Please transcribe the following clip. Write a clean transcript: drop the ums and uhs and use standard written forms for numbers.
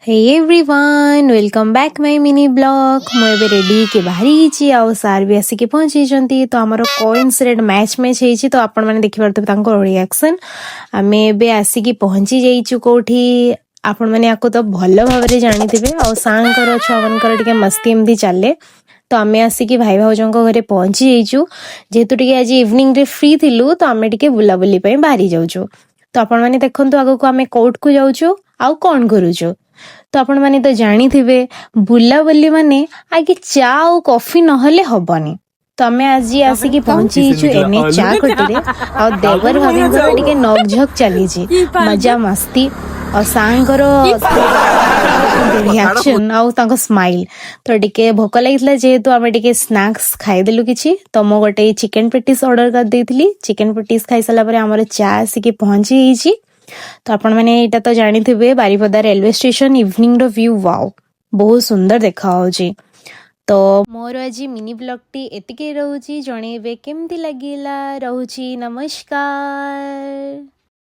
Hey everyone welcome back my mini blog मुझे ready के बाहरी आउ सार भी आसिक पहुंची तो आमर कोइंसिडेंट मैच होती तो आपण मैंने देखिपे रिएक्शन आम ए आसिक पहुंची जाइचु कौटी आपण मैंने आपको तो भल भाव जानी आ सांकर छुआ मान मस्ती एमती चले तो आम आसिक भाई भाउजों घरे पहुंची जाइचु जेहेतु टे आज इवनिंग रे फ्री थिलु तो आम टे बुलाबुली बाहरी जाऊँ तो आपण मैंने देखु आग को आम कोर्ट को जाऊँ आउ कौन करूचु तो आपण माने तो जानी थिबे बुलाबुली माने आगे चा और कॉफी नहले हबनी तो आमे आज आसिक पहुंची एने चा खटिरे आ देवर भाभी टिके नकझक चली मजा मस्ती और सांगर रिएक्शन आउ तांको स्माइल तो टिके भोक लागितला जेहेतु आमे टिके स्नैक्स खाई देलु किछि तो मो गोटे चिकन पेटिस ऑर्डर कर देइथिली चिकन पेटिस खाई साला परे हमर चा आसिक पहुंची हिची तो आपण मैंने यहाँ तो जानी थे बारिपदा रेलवे स्टेशन इवनिंग रो व्यू वाओ बहुत सुंदर देखा होची तो मोर आज मिनी ब्लॉग टी एतिके रहउची जणेबे केमती लागिला रहउची नमस्कार।